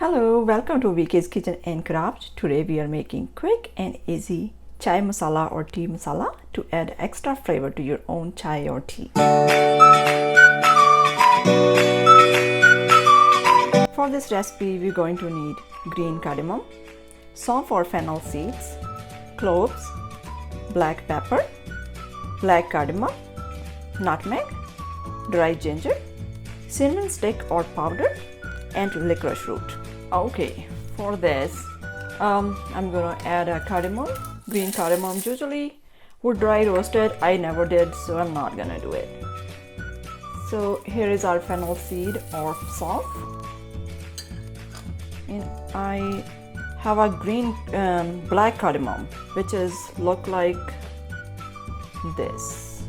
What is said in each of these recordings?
Hello, welcome to VK's Kitchen and Craft. Today we are making quick and easy chai masala or tea masala to add extra flavor to your own chai or tea. For this recipe we're going to need green cardamom, soft or fennel seeds, cloves, black pepper, black cardamom, nutmeg, dried ginger, cinnamon stick or powder, and licorice root. Okay, for this I'm gonna add a cardamom, green cardamom. Usually would dry roasted, I never did, so I'm not gonna do it. So here is our fennel seed or soft, and I have a green black cardamom which is look like this.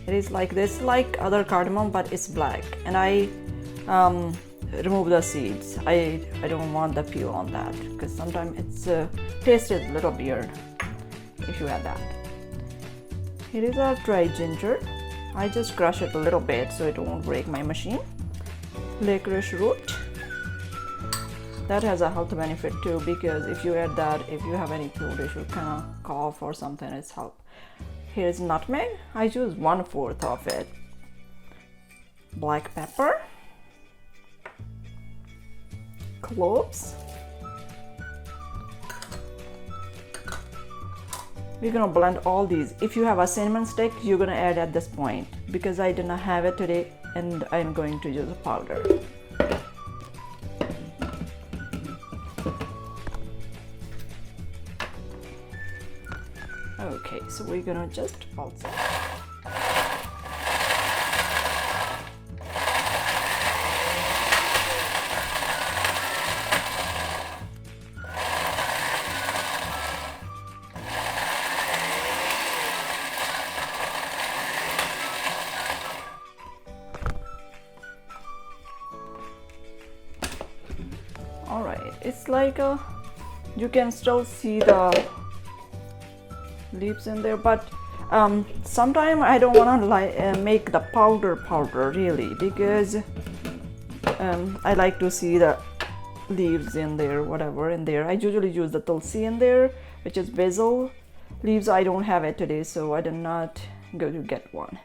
It is like this, like other cardamom, but it's black, and I remove the seeds. I don't want the peel on that because sometimes it's tasted a little weird if you add that. Here is our dried ginger. I just crush it a little bit so it won't break my machine. Licorice root. That has a health benefit too, because if you add that, if you have any throat issue, kind of cough or something, it's help. Here's nutmeg. I use 1/4 of it. Black pepper, cloves. We're gonna blend all these. If you have a cinnamon stick, you're gonna add at this point, because I did not have it today and I'm going to use a powder. Okay, so we're gonna just pulse it. All right, it's like you can still see the leaves in there, but sometimes I don't want to make the powder really, because I like to see the leaves in there, whatever in there. I usually use the tulsi in there, which is basil leaves. I don't have it today, so I did not go to get one.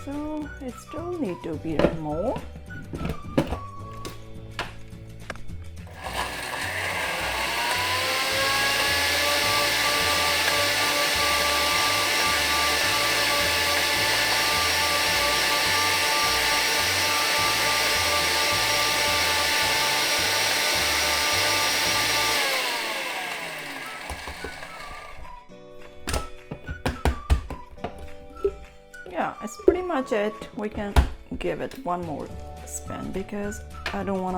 So it still need to be removed. Yeah, it's pretty much it. We can give it one more spin because I don't want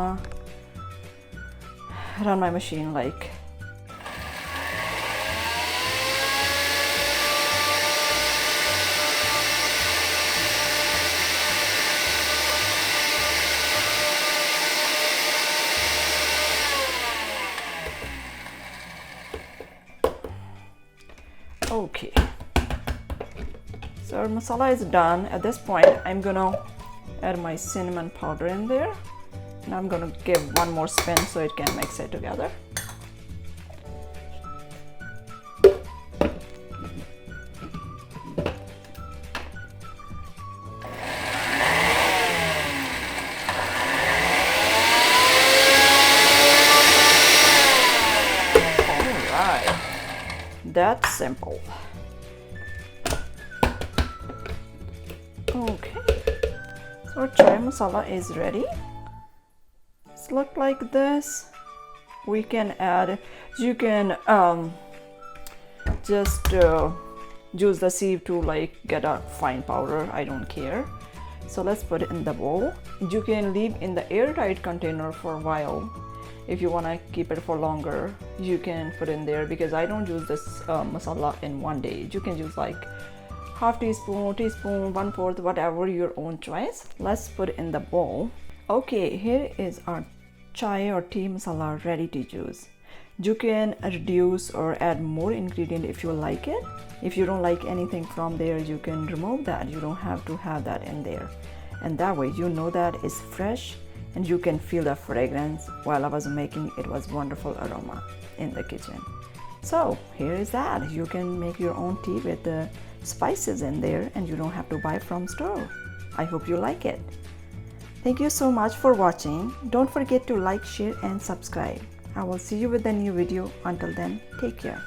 to run my machine like. Okay. So our masala is done. At this point, I'm gonna add my cinnamon powder in there, and I'm gonna give one more spin so it can mix it together. All right, that's simple. Okay, so our chai masala is ready. It's look like this. We can add, you can just use the sieve to like get a fine powder. I don't care. So let's put it in the bowl. You can leave in the airtight container for a while. If you want to keep it for longer, you can put in there, because I don't use this masala in one day. You can use like half teaspoon, teaspoon, 1/4, whatever your own choice. Let's put it in the bowl. Okay, here is our chai or tea masala ready to use. You can reduce or add more ingredient if you like it. If you don't like anything from there, you can remove that. You don't have to have that in there. And that way you know that it's fresh and you can feel the fragrance. While I was making, it was wonderful aroma in the kitchen. So here is that. You can make your own tea with the spices in there and you don't have to buy from store. I hope you like it. Thank you so much for watching. Don't forget to like, share and subscribe. I will see you with a new video. Until then, take care.